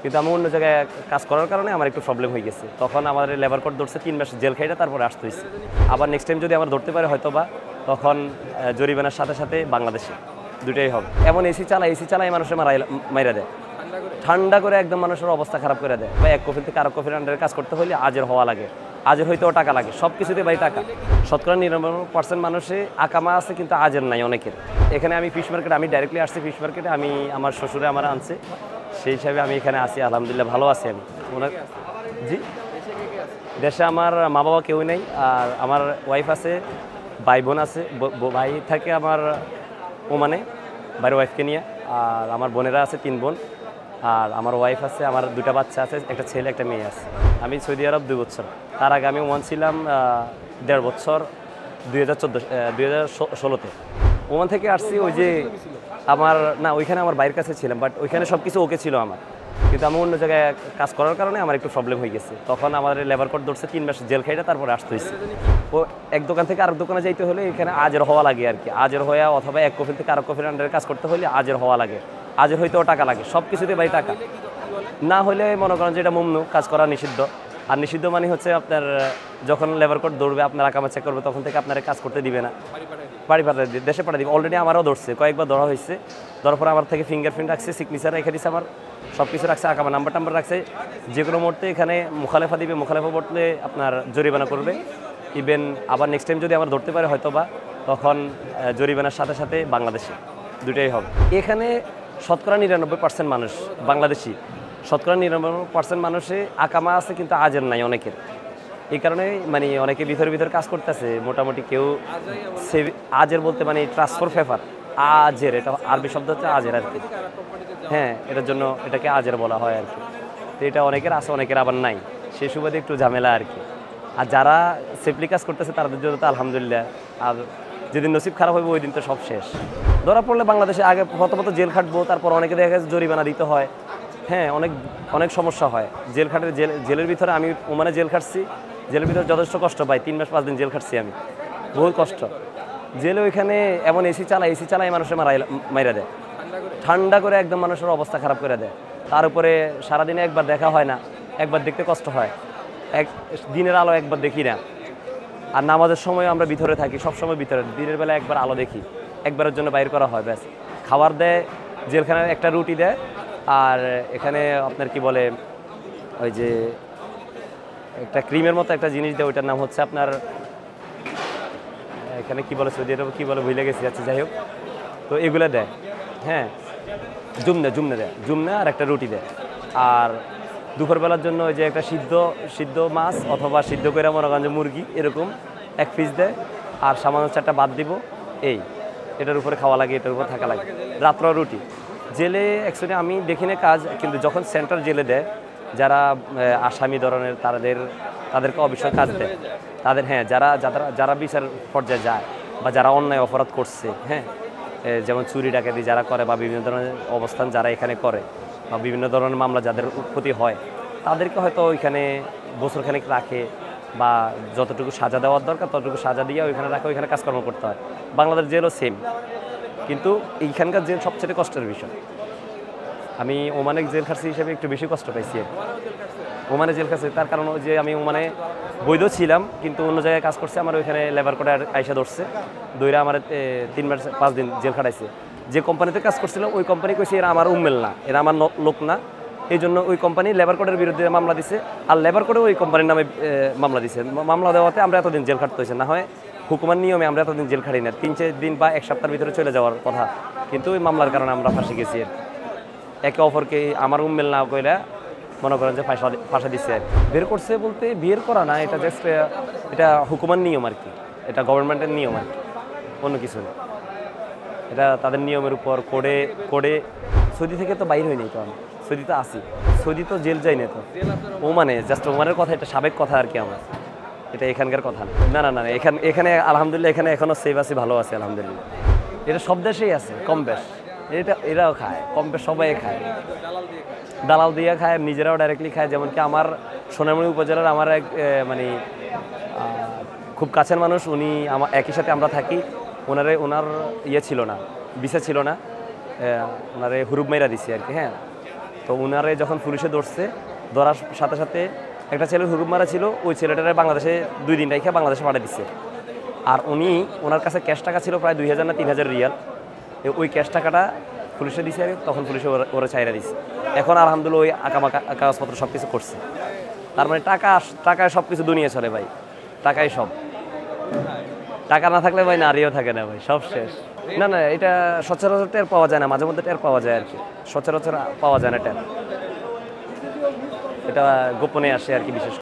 কিন্তু আমি অন্য জায়গায় কাজ করার কারণে আমার একটু প্রবলেম হয়ে গেছে। তখন আমার লেবার কোড ধরছে 3 মাস জেল খাইটা তারপরে আসতে হয়েছে। আবার নেক্সট টাইম যদি আমার ধরতে পারে হয়তো বা তখন জরিমানার সাথে সাথে বাংলাদেশে দুটোই হবে। এমন এসি চালাই মানুষের মাইরা দেয়, ঠান্ডা করে একদম মানুষের অবস্থা খারাপ করে দেয়। বা এক কফিল থেকে আরেক কফির আন্ডারে কাজ করতে হলে আজের হওয়া লাগে, আজের হইতেও টাকা লাগে, সব কিছুতে ভাই টাকা। শতকরা 99% মানুষে আকামা আছে কিন্তু আজের নাই অনেকের। এখানে আমি ফিশ মার্কেট, আমি ডাইরেক্টলি আসছি ফিশ মার্কেটে, আমি আমার শ্বশুরে আমার আনছে, সেই হিসাবে আমি এখানে আসি। আলহামদুলিল্লাহ ভালো আছি আমি। ওনার জি, দেশে আমার মা বাবা কেউ নেই, আর আমার ওয়াইফ আছে, ভাই বোন আছে। ভাই থাকে আমার ওমানে বাইরের ওয়াইফকে নিয়ে, আর আমার বোনেরা আছে 3 বোন, আর আমার ওয়াইফ আছে, আমার 2টা বাচ্চা আছে, একটা ছেলে একটা মেয়ে আছে। আমি সৌদি আরব 2 বছর, তার আগে আমি ওমান ছিলাম 1.5 বছর 2016-তে। ওমান থেকে আসছি ওই যে আমার না, ওইখানে আমার বাইরের কাছে ছিলাম, বাট ওইখানে সব কিছু ওকে ছিল আমার, কিন্তু আমি অন্য জায়গায় কাজ করার কারণে আমার একটু প্রবলেম হয়ে গেছে। তখন আমার লেবার কোড ধরছে 3 মাস জেল খাইটা তারপরে আসতে হয়েছে। ও এক দোকান থেকে আরেক দোকানে যাইতে হলে এখানে আজের হওয়া লাগে আর কি, আজের হওয়া, অথবা এক কফিল থেকে আরেক কফির আন্ডারে কাজ করতে হলে আজের হওয়া লাগে, আজের হইতেও টাকা লাগে, সব কিছুতে ভাই টাকা। না হলে মনে করেন যে এটা মুমনু, কাজ করা নিষিদ্ধ। আর নিষিদ্ধ মানে হচ্ছে আপনার যখন লেবার কোড ধরবে, আপনার আকামা চেক করবে, তখন থেকে আপনার কাজ করতে দিবে না, বাড়ি পাঠিয়ে দিবে, দেশে পাঠিয়ে দিবে। অলরেডি আমারও ধরছে, কয়েকবার ধরা হয়েছে। ধরার পর আমার থেকে ফিঙ্গারপ্রিন্ট রাখছে, সিগনেচার রেখে দিচ্ছে, আমার সব কিছু রাখছে, আকামা নাম্বার রাখছে। যে কোনো মুহূর্তে এখানে মুখালেফা দিবে, মুখালেফা পড়লে আপনার জরিমানা করবে। ইভেন আবার নেক্সট টাইম যদি আমার ধরতে পারে হয়তো বা তখন জরিমানার সাথে সাথে বাংলাদেশে দুটোই হবে। এখানে শতকরা 99% মানুষ বাংলাদেশি, শতকরা 99% মানুষে আকামা আছে কিন্তু আজের নাই অনেকের। এই কারণে মানে অনেকে ভিতরে কাজ করতেছে মোটামুটি। কেউ আজের বলতে মানে ট্রান্সফার পেপার, আজের, এটা আরবি শব্দ হচ্ছে আজের আর কি। হ্যাঁ, এটার জন্য এটাকে আজের বলা হয় আর কি। তো এটা অনেকের আছে, অনেকের আবার নাই, সেই সুবাদে একটু ঝামেলা আর কি। আর যারা সেফলি কাজ করতেছে তাদের জন্য তো আলহামদুলিল্লাহ। আর যেদিন নসিব খারাপ হবে ওই দিন তো সব শেষ। ধরা পড়লে বাংলাদেশে আগে প্রথমত জেল খাটবো, তারপর অনেকে দেখা গেছে জরিমানা দিতে হয়। হ্যাঁ, অনেক সমস্যা হয় জেল খাটের। জেলের ভিতরে আমি ওমানে জেল খাটছি, জেলের ভিতরে যথেষ্ট কষ্ট পাই। 3 মাস 5 দিন জেল খাটছি আমি, বহুত কষ্ট। জেলে ওইখানে এমন এসি চালাই মানুষের মাইরা দেয়, ঠান্ডা করে একদম মানুষের অবস্থা খারাপ করে দেয়। তার উপরে সারাদিনে একবার দেখা হয় না, একবার দেখতে কষ্ট হয়, দিনের আলো একবার দেখি না। আর নামাজের সময় আমরা ভিতরে থাকি, সবসময় ভিতরে, দিনের বেলা একবার আলো দেখি, একবারের জন্য বাইর করা হয় ব্যাস। খাবার দেয় জেলখানায়, একটা রুটি দেয়, আর এখানে আপনার কি বলে ওই যে একটা ক্রিমের মতো একটা জিনিস দেয়, ওইটার নাম হচ্ছে আপনার এখানে কি বলে, সৌদি আরবে কি বলে ভুলে গেছি। আচ্ছা যাই হোক, তো এগুলো দেয়। হ্যাঁ, জুমনা দেয়, জুমনা আর একটা রুটি দেয়। আর দুপুরবেলার জন্য ওই যে একটা সিদ্ধ মাছ অথবা সিদ্ধ করে মনে করেন যে মুরগি, এরকম 1 পিস দেয়। আর সামান্য 4টা বাদ দিব, এটার উপরে খাওয়া লাগে, এটার উপর থাকা লাগে। রাত্র রুটি। জেলে অ্যাকচুয়ালি আমি দেখি না কাজ, কিন্তু যখন সেন্ট্রাল জেলে দেয়, যারা আসামি ধরনের তাদেরকে অবশ্যই কাজ দেয় তাদের। হ্যাঁ, যারা বিচার পর্যায়ে যায় বা যারা অন্যায় অপরাধ করছে, হ্যাঁ, যেমন চুরি ডাকাতি যারা করে বা বিভিন্ন ধরনের অবস্থান যারা এখানে করে বা বিভিন্ন ধরনের মামলা যাদের উৎপত্তি হয়, তাদেরকে হয়তো ওইখানে বছরখানেক রাখে, বা যতটুকু সাজা দেওয়ার দরকার ততটুকু সাজা দিয়ে ওইখানে রাখে, ওইখানে কাজকর্ম করতে হয়। বাংলাদেশ জেলও সেম, কিন্তু এইখানকার জেল সবচেয়ে কষ্টের বিষয়। আমি ওমানে জেল খাটছি হিসেবে একটু বেশি কষ্ট পাইছি। ওমানে জেল খাটছি তার কারণ যে আমি ওমানে বৈধ ছিলাম, কিন্তু অন্য জায়গায় কাজ করছে। আমার ওইখানে লেবার কোডে আইসা ধরছে, দইরা আমার 3 মাস 5 দিন জেল খাটাইছে। যে কোম্পানিতে কাজ করছিলাম ওই কোম্পানি কইছে এরা আমার উম্মেল না, এরা আমার লোক না, এই জন্য ওই কোম্পানি লেবার কোডের বিরুদ্ধে মামলা দিছে। আর লেবার কোডে ওই কোম্পানির নামে মামলা দিছে। মামলা দেওয়াতে আমরা এতদিন জেল খাটতে হয়েছে। না হয় হুকুমার নিয়মে আমরা এতদিন জেল খাটি না, 3-4 দিন বা 1 সপ্তাহের ভিতরে চলে যাওয়ার কথা, কিন্তু ওই মামলার কারণে আমরা ফাঁসে গেছি। একে অপরকে আমার উম্মেল না কইরা মনে করেন যে ফাঁসা দিচ্ছে। বের করছে বলতে বের করা না, এটা জাস্ট এটা হুকুমার নিয়ম আর কি, এটা গভর্নমেন্টের নিয়ম আর কি, অন্য কিছু না। এটা তাদের নিয়মের উপর কোডে সৌদি থেকে তো বাইর হয়নি, তো আমি সৌদি তো আসি, সৌদি তো জেল যাই না তো। ওমানে জাস্ট ওমানের কথা, এটা সাবেক কথা আর কি আমার, এটা এখানকার কথা না। না এখানে আলহামদুলিল্লাহ এখানে এখনও সেফ আছি, ভালো আছে আলহামদুলিল্লাহ। এটা সব দেশেই আছে কম বেশ, এরাও খায় কম বেশ, সবাই খায়, দালাল দিয়ে খায়, নিজেরাও ডাইরেক্টলি খায়। যেমন কি আমার সোনামণি উপজেলার আমার এক মানে খুব কাছের মানুষ, উনি আমার একই সাথে আমরা থাকি। ওনার ইয়ে ছিল না, ভিসা ছিল না, ওনারে হুরুব মাইরা দিছি আর কি। হ্যাঁ, তো উনারে যখন পুলিশে ধরছে, ধরার সাথে সাথে একটা ছেলের হুকুম মারা ছিল, ওই ছেলেটারে বাংলাদেশে 2 দিন রেখে বাংলাদেশে পাঠিয়ে দিচ্ছে। আর ওনার কাছে ক্যাশ টাকা ছিল প্রায় 2000 না 3000 রিয়াল। ওই ক্যাশ টাকাটা পুলিশে দিছে, তখন পুলিশে ওরা ছাইরা দিচ্ছে। এখন আলহামদুলিল্লাহ ওই আঁকাবাঁকা কাগজপত্র সব কিছু করছে। তার মানে টাকায় সব কিছু দুনিয়া চলে ভাই, টাকাই সব। টাকা না থাকলে ভাই নারীও থাকে না ভাই, সব শেষ। না না, এটা সচরাচর টের পাওয়া যায় না, মাঝে মধ্যে টের পাওয়া যায় আর কি, সচরাচর পাওয়া যায় না টের। এটা গোপনে আসে আর কি বিশেষ।